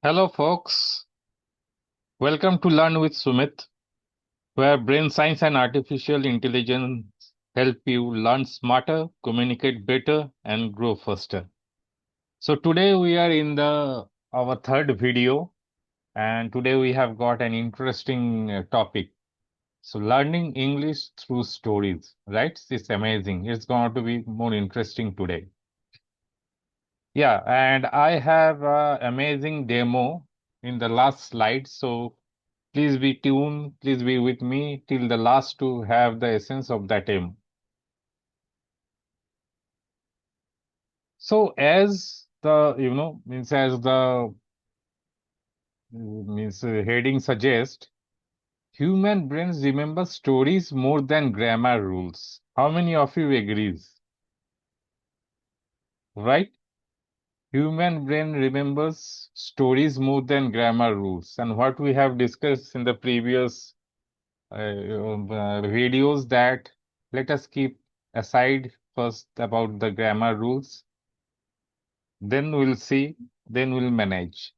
Hello, folks. Welcome to Learn with Sumit, where brain science and artificial intelligence help you learn smarter, communicate better, and grow faster. So today we are in the our third video, and today we have got an interesting topic. So learning English through stories, right? It's amazing. It's going to be more interesting today. Yeah, and I have an amazing demo in the last slide. So please be tuned, please be with me till the last to have the essence of that aim. So as the means as the heading suggests, human brains remember stories more than grammar rules. How many of you agrees? Right? Human brain remembers stories more than grammar rules. And what we have discussed in the previous videos that let us keep aside first about the grammar rules, then we'll see, then we'll manage.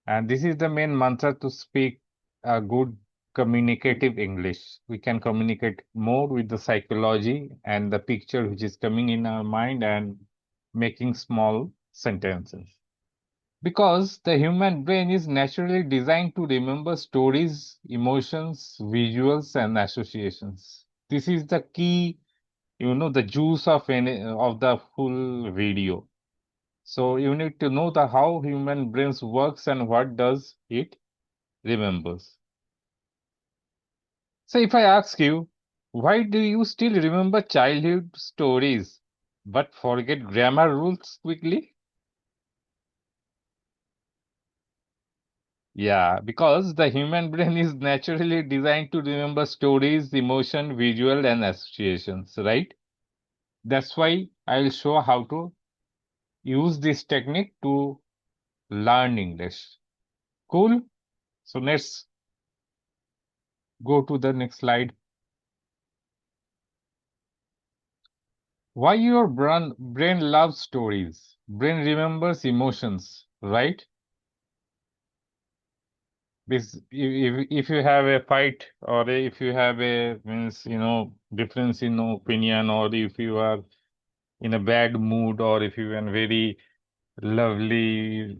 And this is the main mantra to speak a good communicative English. We can communicate more with the psychology and the picture which is coming in our mind and making small sentences. Because the human brain is naturally designed to remember stories, emotions, visuals, and associations. This is the key, the juice of the full video. So you need to know the how human brains works and what does it remembers. So if I ask you, why do you still remember childhood stories but forget grammar rules quickly? Yeah, because the human brain is naturally designed to remember stories, emotion, visual, and associations, right? That's why I'll show how to use this technique to learn English. Cool? So let's go to the next slide. Why your brain loves stories? Brain remembers emotions, right? This if you have a fight or if you have a means difference in opinion, or if you are in a bad mood, or if you are in very lovely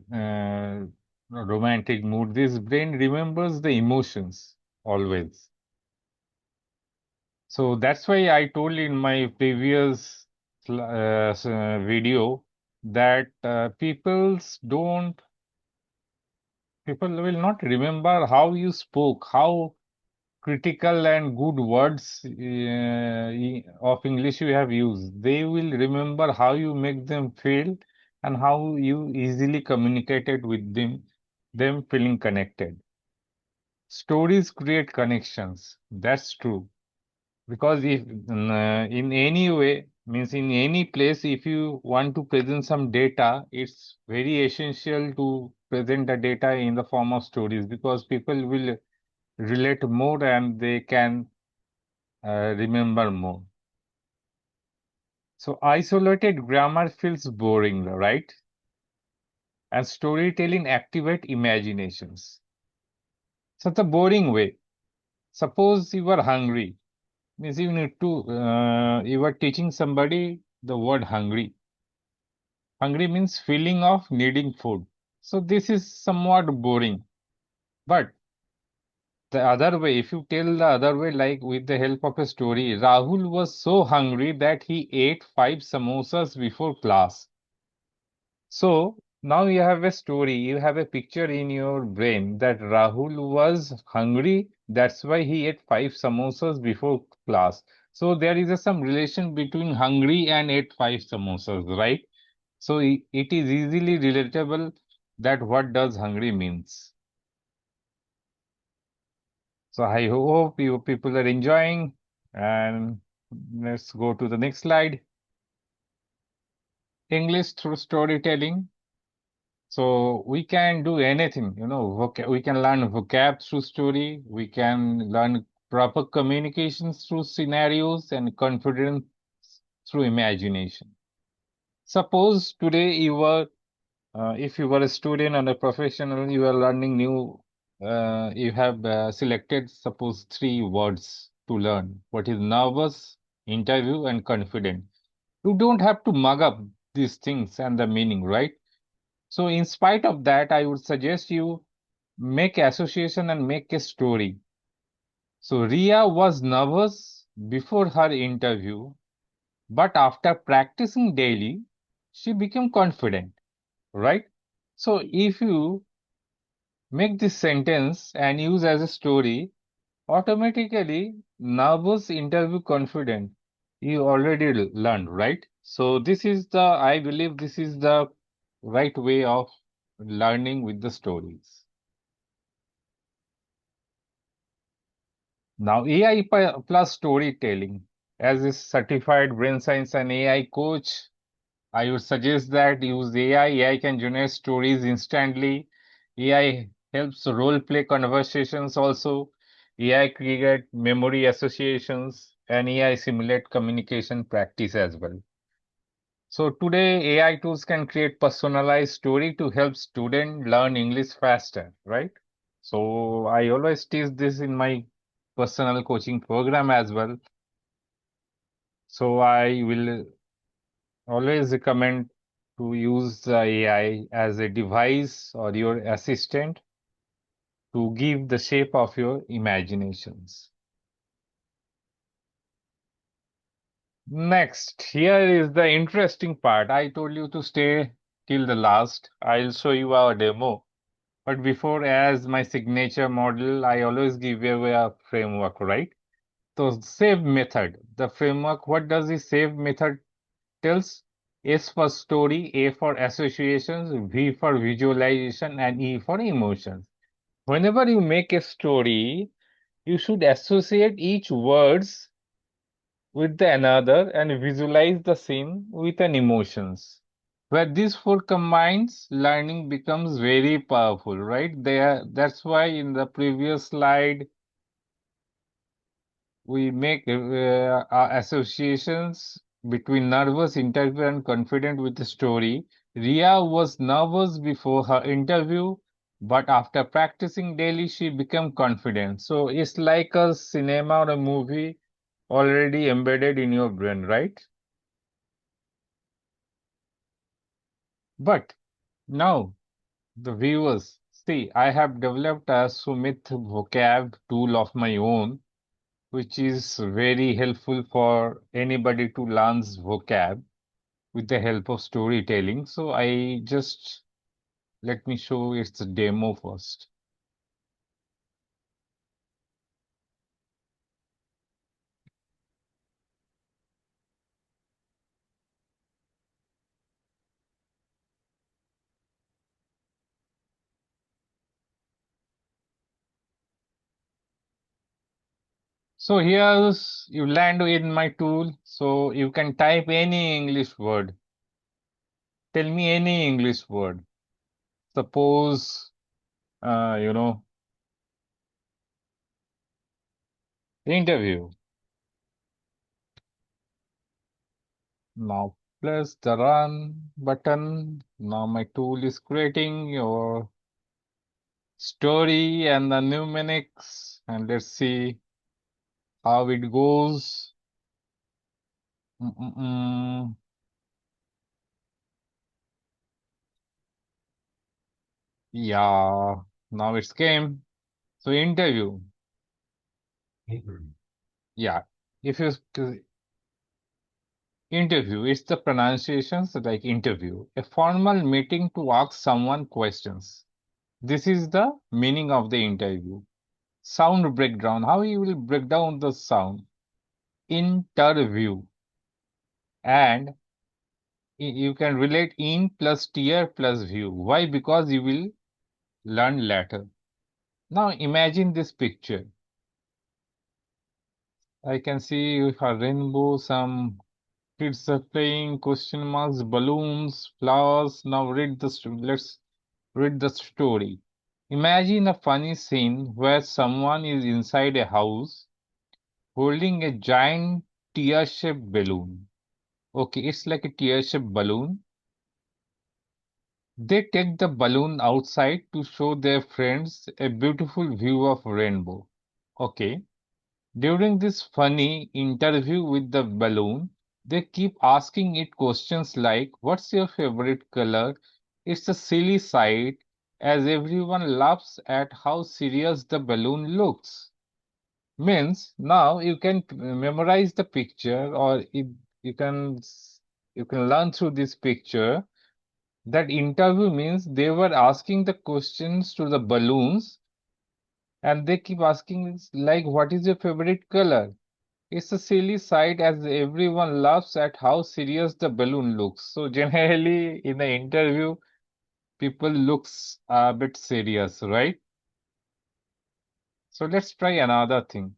romantic mood, this brain remembers the emotions always. So that's why I told in my previous video that people will not remember how you spoke, how critical and good words of English you have used. They will remember how you make them feel and how you easily communicated with them feeling connected. Stories create connections. That's true. Because if in any way, means in any place, if you want to present some data, it's very essential to present the data in the form of stories, because people will relate more and they can remember more. So isolated grammar feels boring, right? And storytelling activate imaginations. Such a boring way. Suppose you are hungry, means you need to you are teaching somebody the word hungry. Hungry means feeling of needing food. So this is somewhat boring. But the other way, if you tell the other way, like with the help of a story, Rahul was so hungry that he ate 5 samosas before class. So now you have a story, you have a picture in your brain that Rahul was hungry, that's why he ate 5 samosas before class. So there is some relation between hungry and ate 5 samosas, right? So it is easily relatable that what does hungry means. So I hope you people are enjoying, and let's go to the next slide. English through storytelling. So we can do anything, we can learn vocab through story, we can learn proper communications through scenarios, and confidence through imagination. Suppose today you were if you were a student and a professional, you are learning new, you have selected, suppose, three words to learn. What is nervous, interview, and confident? You don't have to mug up these things and the meaning, right? So, in spite of that, I would suggest you make association and make a story. So, Ria was nervous before her interview, but after practicing daily, she became confident, right? So, if you make this sentence and use as a story, automatically nervous, interview, confident, you already learned, right? So, this is the, I believe this is the right way of learning with the stories. Now, AI plus storytelling. As a certified brain science and AI coach, I would suggest that use AI. AI can generate stories instantly. AI helps role play conversations also. AI create memory associations and AI simulate communication practice as well. So today AI tools can create personalized story to help student learn English faster, right? So I always teach this in my personal coaching program as well. So I will always recommend to use the AI as a device or your assistant to give the shape of your imaginations. Next, here is the interesting part. I told you to stay till the last. I'll show you our demo. But before, as my signature model, I always give you a framework, right? So, save method. The framework, what does the save method tells? S for story, A for associations, V for visualization, and E for emotions. Whenever you make a story, you should associate each words with the another and visualize the scene with an emotions. Where these four combines, learning becomes very powerful, right? That's why in the previous slide, we make associations between nervous interview and confident with the story. Ria was nervous before her interview, but after practicing daily, she became confident. So it's like a cinema or a movie already embedded in your brain, right? But now the viewers, see, I have developed a Sumit vocab tool of my own, which is very helpful for anybody to learn vocab with the help of storytelling. So I just let me show its demo first. So here's you land in my tool. So you can type any English word. Tell me any English word. Suppose, uh, you know, interview. Now press the run button. Now my tool is creating your story and the mnemonics, and let's see how it goes. Mm-mm-mm. Yeah, now it's came. So interview. Yeah, if you interview, it's the pronunciations like interview, a formal meeting to ask someone questions. This is the meaning of the interview. Sound breakdown. How you will break down the sound? Interview. And you can relate in plus tier plus view. Why? Because you will learn later. Now imagine this picture. I can see a rainbow, some kids are playing, question marks, balloons, flowers. Now read the let's read the story. Imagine a funny scene where someone is inside a house holding a giant tear-shaped balloon. Okay, it's like a tear-shaped balloon. They take the balloon outside to show their friends a beautiful view of rainbow. Okay. During this funny interview with the balloon, they keep asking it questions like, "What's your favorite color?" It's a silly sight as everyone laughs at how serious the balloon looks. Means now you can memorize the picture, or you can you can learn through this picture that interview means they were asking the questions to the balloons, and they keep asking like, "What is your favorite color?" It's a silly sight as everyone laughs at how serious the balloon looks. So generally in the interview, people looks a bit serious, right? So let's try another thing.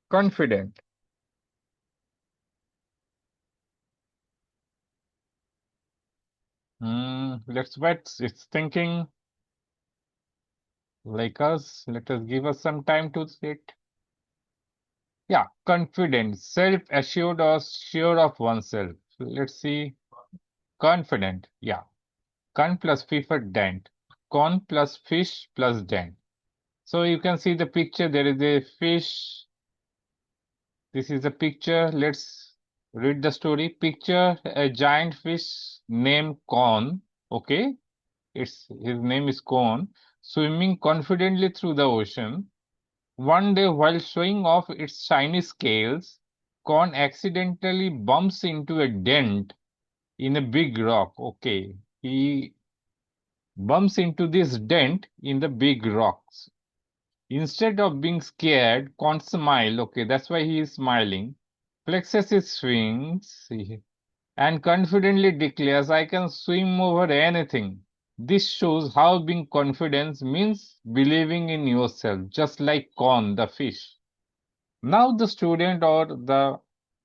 Confident. Let's bet it's thinking like us. Let us give us some time to sit. Yeah, confident, self-assured or sure of oneself. Let's see. Confident. Yeah. Con plus fever dent. Con plus fish plus dent. So you can see the picture. There is a fish. This is the picture. Let's read the story. Picture a giant fish named Con. Okay. His name is Con, swimming confidently through the ocean. One day, while showing off its shiny scales, Con accidentally bumps into a dent in a big rock. Okay. He bumps into this dent in the big rocks. Instead of being scared, Con smile. Okay, that's why he is smiling. Flexes his wings and confidently declares, "I can swim over anything." This shows how being confident means believing in yourself, just like Con, the fish. Now the student or the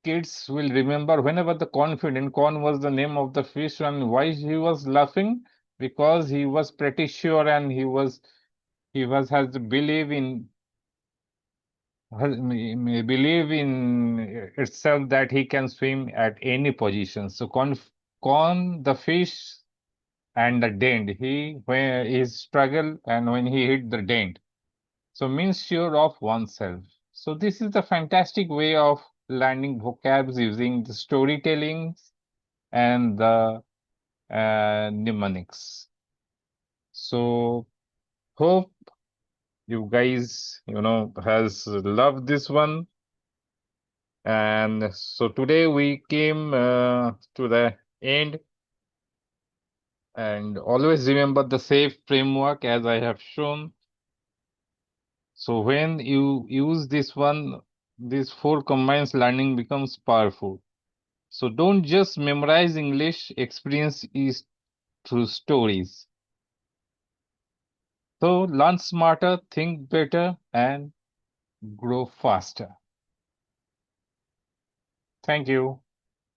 kids will remember whenever the confident, Con was the name of the fish, and why he was laughing, because he was pretty sure, and he was has the belief in may believe in itself that he can swim at any position. So con the fish and the dent. He when he struggle and when he hit the dent. So means sure of oneself. So this is the fantastic way of learning vocabs using the storytelling and the mnemonics. So hope you guys has loved this one. And so today we came to the end, and always remember the safe framework as I have shown. So when you use this one, these four combines, learning becomes powerful. So don't just memorize English, experience is through stories. So learn smarter, think better, and grow faster. Thank you.